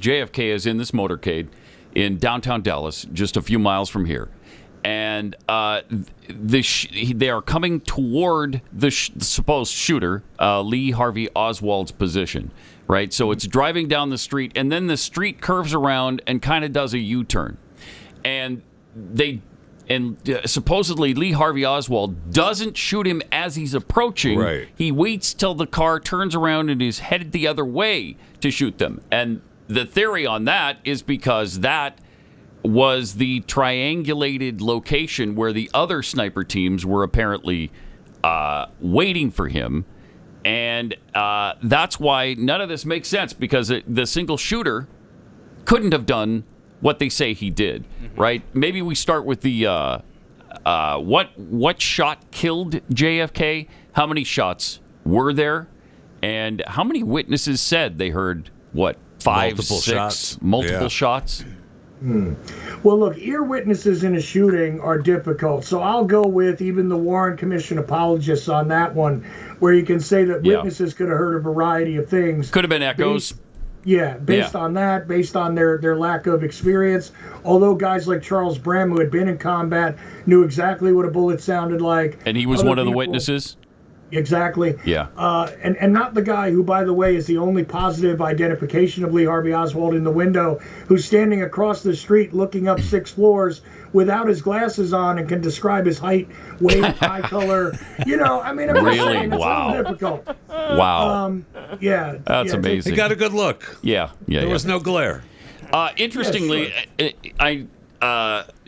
JFK is in this motorcade in downtown Dallas, just a few miles from here. And they are coming toward the supposed shooter, Lee Harvey Oswald's position, right? So it's driving down the street, and then the street curves around and kind of does a U-turn. And supposedly Lee Harvey Oswald doesn't shoot him as he's approaching. Right. He waits till the car turns around and is headed the other way to shoot them. And the theory on that is because that was the triangulated location where the other sniper teams were apparently waiting for him. And that's why none of this makes sense, because the single shooter couldn't have done what they say he did, right? Maybe we start with the what shot killed JFK? How many shots were there? And how many witnesses said they heard, what, multiple shots? Well, look, ear witnesses in a shooting are difficult, so I'll go with even the Warren Commission apologists on that one, where you can say that witnesses could have heard a variety of things. Could have been echoes. Based on that, based on their lack of experience. Although guys like Charles Brehm, who had been in combat, knew exactly what a bullet sounded like. And he was one of the witnesses? Exactly. Yeah. And not the guy who, by the way, is the only positive identification of Lee Harvey Oswald in the window, who's standing across the street looking up 6 floors without his glasses on and can describe his height, weight, eye color. Really? Wow. Difficult. Wow. That's amazing. He got a good look. Yeah. There was no glare. Interestingly, I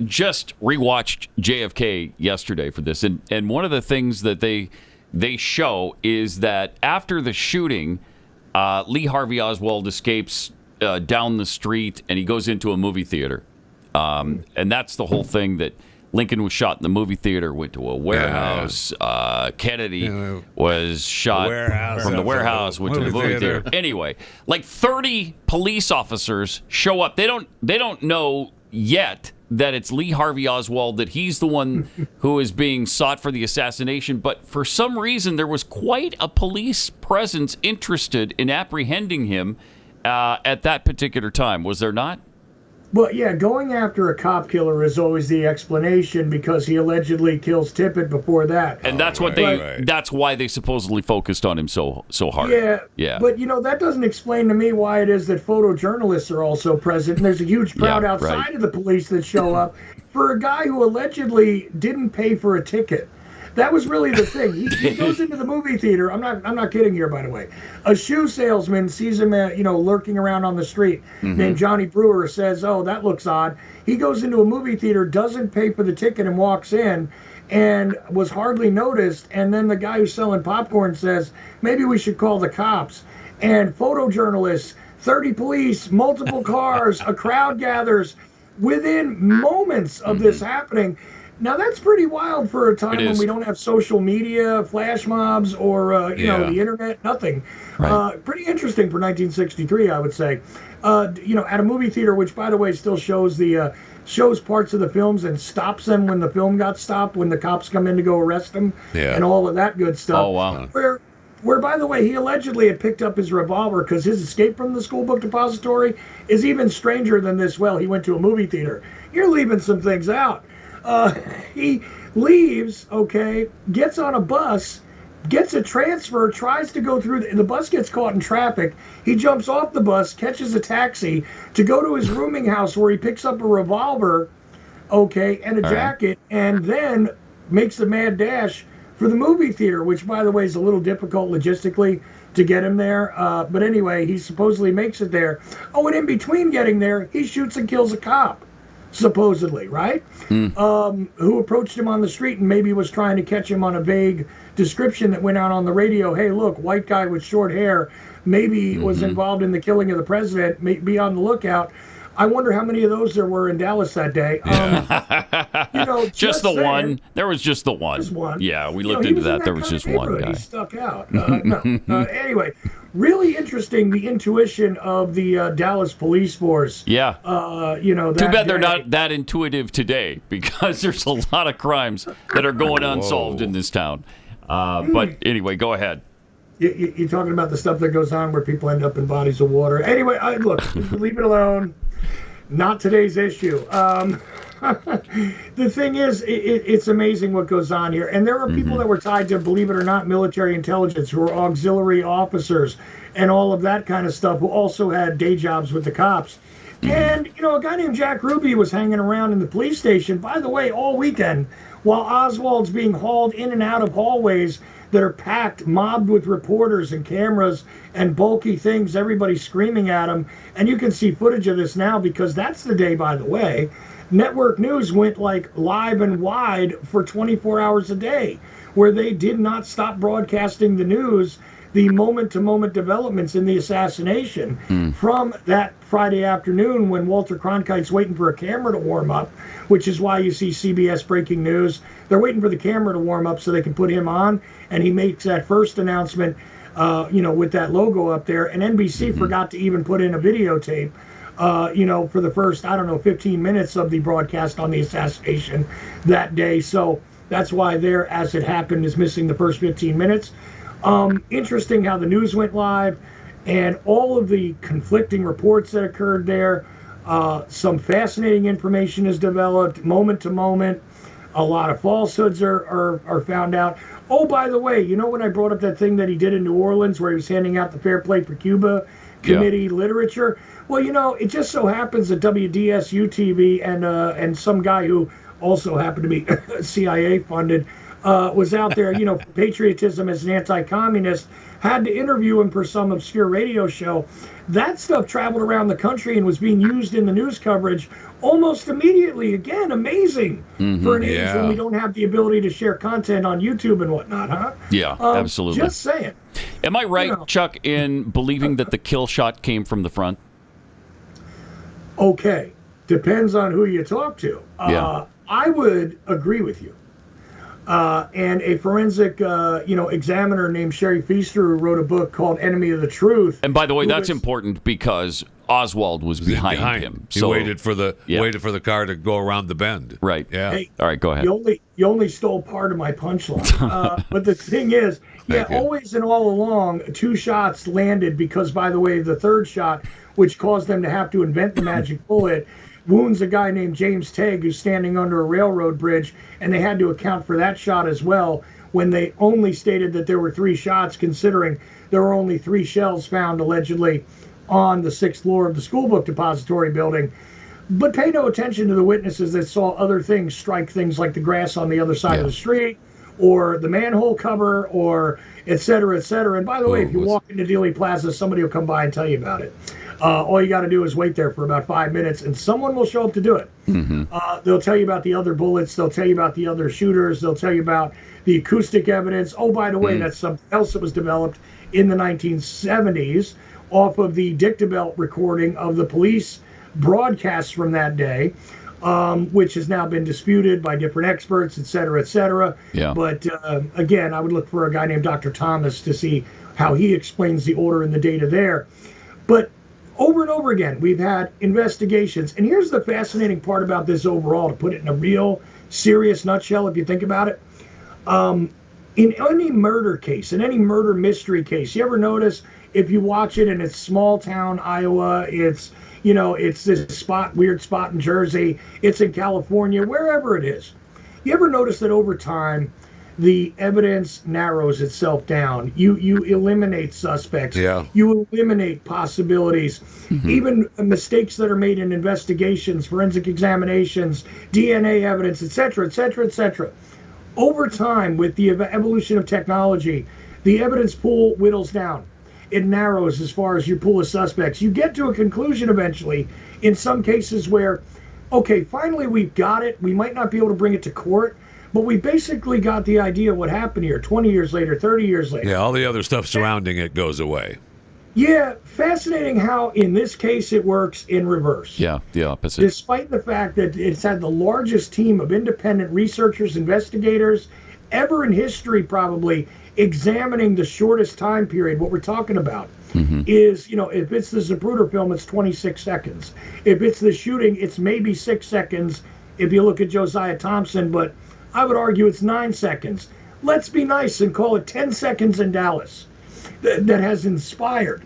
just rewatched JFK yesterday for this, and one of the things that they show is that after the shooting, Lee Harvey Oswald escapes down the street, and he goes into a movie theater. And that's the whole thing, that Lincoln was shot in the movie theater, went to a warehouse. Kennedy was shot from the warehouse, went to the movie theater. Anyway, like 30 police officers show up. They don't know yet that it's Lee Harvey Oswald, that he's the one who is being sought for the assassination. But for some reason, there was quite a police presence interested in apprehending him at that particular time. Was there not? Well, yeah, going after a cop killer is always the explanation, because he allegedly kills Tippit before that. And that's that's why they supposedly focused on him so hard. Yeah. But that doesn't explain to me why it is that photojournalists are also present. And there's a huge crowd outside of the police that show up for a guy who allegedly didn't pay for a ticket. That was really the thing. He goes into the movie theater. I'm not kidding here, by the way. A shoe salesman sees him, lurking around on the street, named Johnny Brewer, says, "Oh, that looks odd." He goes into a movie theater, doesn't pay for the ticket, and walks in, and was hardly noticed. And then the guy who's selling popcorn says, "Maybe we should call the cops." And photojournalists, 30 police, multiple cars, a crowd gathers within moments of this happening. Now, that's pretty wild for a time when we don't have social media, flash mobs, or, the internet, nothing. Right. Pretty interesting for 1963, I would say. At a movie theater, which, by the way, still shows shows parts of the films and stops them when the film got stopped, when the cops come in to go arrest them, and all of that good stuff. Oh, wow. Where, by the way, he allegedly had picked up his revolver, because his escape from the school book depository is even stranger than this. Well, he went to a movie theater. You're leaving some things out. He leaves, gets on a bus, gets a transfer, tries to go through. The bus gets caught in traffic. He jumps off the bus, catches a taxi to go to his rooming house, where he picks up a revolver, and a jacket, and then makes the mad dash for the movie theater, which, by the way, is a little difficult logistically to get him there. But anyway, he supposedly makes it there. Oh, and in between getting there, he shoots and kills a cop. Supposedly, right? Who approached him on the street and maybe was trying to catch him on a vague description that went out on the radio. Hey, look, white guy with short hair, maybe was involved in the killing of the president. Be on the lookout. I wonder how many of those there were in Dallas that day. Just the one. There was just the one. Just one. Yeah, we looked into that. There was just one guy. He stuck out. Anyway, really interesting, the intuition of the Dallas police force. Yeah. Too bad they're not that intuitive today, because there's a lot of crimes that are going unsolved in this town. But anyway, go ahead. You're talking about the stuff that goes on where people end up in bodies of water. Anyway, look, leave it alone. Not today's issue. The thing is, it's amazing what goes on here. And there are people that were tied to, believe it or not, military intelligence, who are auxiliary officers and all of that kind of stuff, who also had day jobs with the cops. And, a guy named Jack Ruby was hanging around in the police station, by the way, all weekend, while Oswald's being hauled in and out of hallways that are packed, mobbed with reporters and cameras and bulky things, everybody screaming at him. And you can see footage of this now, because that's the day, by the way, network news went like live and wide for 24 hours a day, where they did not stop broadcasting the news, the moment-to-moment developments in the assassination from that Friday afternoon, when Walter Cronkite's waiting for a camera to warm up, which is why you see CBS breaking news. They're waiting for the camera to warm up so they can put him on, and he makes that first announcement, with that logo up there. And NBC forgot to even put in a videotape, for the first, 15 minutes of the broadcast on the assassination that day. So that's why there, As It Happened, is missing the first 15 minutes. Interesting how the news went live and all of the conflicting reports that occurred there. Some fascinating information is developed moment to moment. A lot of falsehoods are found out. Oh, by the way, when I brought up that thing that he did in New Orleans where he was handing out the Fair Play for Cuba Committee literature? Well, it just so happens that WDSU-TV and some guy who also happened to be CIA funded was out there, for patriotism as an anti-communist, had to interview him for some obscure radio show. That stuff traveled around the country and was being used in the news coverage almost immediately. Again, amazing for an age when we don't have the ability to share content on YouTube and whatnot, huh? Yeah, absolutely. Just saying. Am I right, Chuck, in believing that the kill shot came from the front? Okay. Depends on who you talk to. I would agree with you. And a forensic, examiner named Sherry Feaster, who wrote a book called Enemy of the Truth. And by the way, that's important because Oswald was behind him. He waited for the car to go around the bend. Right. Yeah. Hey, all right, go ahead. You only stole part of my punchline. But the thing is, always and all along, 2 shots landed because, by the way, the third shot, which caused them to have to invent the magic bullet, wounds a guy named James Tegg, who's standing under a railroad bridge, and they had to account for that shot as well when they only stated that there were 3 shots, considering there were only 3 shells found allegedly on the 6th floor of the schoolbook depository building. But pay no attention to the witnesses that saw other things strike things like the grass on the other side of the street, or the manhole cover, or et cetera, et cetera. And by the way, if you walk into Dealey Plaza, somebody will come by and tell you about it. All you got to do is wait there for about 5 minutes, and someone will show up to do it. They'll tell you about the other bullets. They'll tell you about the other shooters. They'll tell you about the acoustic evidence. Oh, by the way, that's something else that was developed in the 1970s off of the Dictabelt recording of the police broadcasts from that day, which has now been disputed by different experts, et cetera, et cetera. Yeah. But again, I would look for a guy named Dr. Thomas to see how he explains the order and the data there. But over and over again, we've had investigations. And here's the fascinating part about this overall, to put it in a real serious nutshell, if you think about it. In any murder case, in any murder mystery case, you ever notice if you watch it and it's small town Iowa, it's this weird spot in Jersey, it's in California, wherever it is, you ever notice that over time, the evidence narrows itself down. You eliminate suspects. Yeah. You eliminate possibilities. Even mistakes that are made in investigations, forensic examinations, DNA evidence, et cetera, et cetera, et cetera. Over time, with the evolution of technology, the evidence pool whittles down. It narrows as far as your pool of suspects. You get to a conclusion eventually, in some cases where, okay, finally we've got it. We might not be able to bring it to court, but we basically got the idea of what happened here 20 years later, 30 years later. Yeah, all the other stuff surrounding it goes away. Yeah, fascinating how in this case it works in reverse. Yeah, the opposite. Despite the fact that it's had the largest team of independent researchers, investigators, ever in history probably, examining the shortest time period. What we're talking about is, if it's the Zapruder film, it's 26 seconds. If it's the shooting, it's maybe 6 seconds if you look at Josiah Thompson, but I would argue it's 9 seconds. Let's be nice and call it 10 seconds in Dallas. that has inspired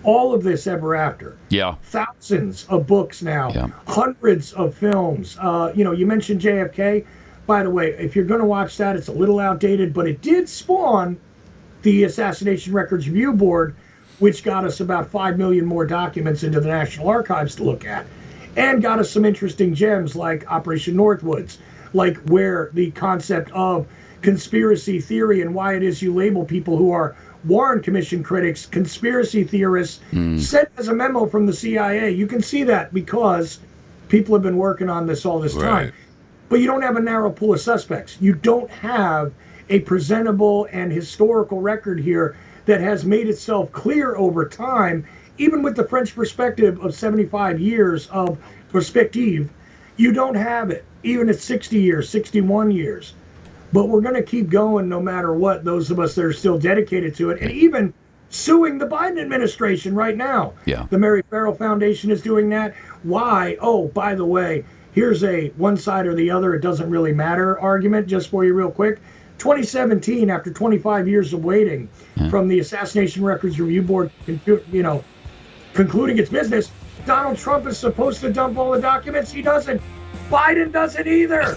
all of this ever after. Yeah. Thousands of books now, hundreds of films. You mentioned JFK. By the way, if you're going to watch that, it's a little outdated, but it did spawn the Assassination Records Review Board, which got us about 5 million more documents into the National Archives to look at, and got us some interesting gems like Operation Northwoods, like where the concept of conspiracy theory and why it is you label people who are Warren Commission critics conspiracy theorists sent as a memo from the CIA. You can see that because people have been working on this all this time. But you don't have a narrow pool of suspects. You don't have a presentable and historical record here that has made itself clear over time, even with the French perspective of 75 years of perspective. You don't have it, even at 60 years, 61 years. But we're going to keep going no matter what, those of us that are still dedicated to it, and even suing the Biden administration right now. Yeah. The Mary Farrell Foundation is doing that. Why? Oh, by the way, here's a one side or the other, it doesn't really matter argument, just for you real quick. 2017, after 25 years of waiting from the Assassination Records Review Board, concluding its business, Donald Trump is supposed to dump all the documents. He doesn't. Biden doesn't either.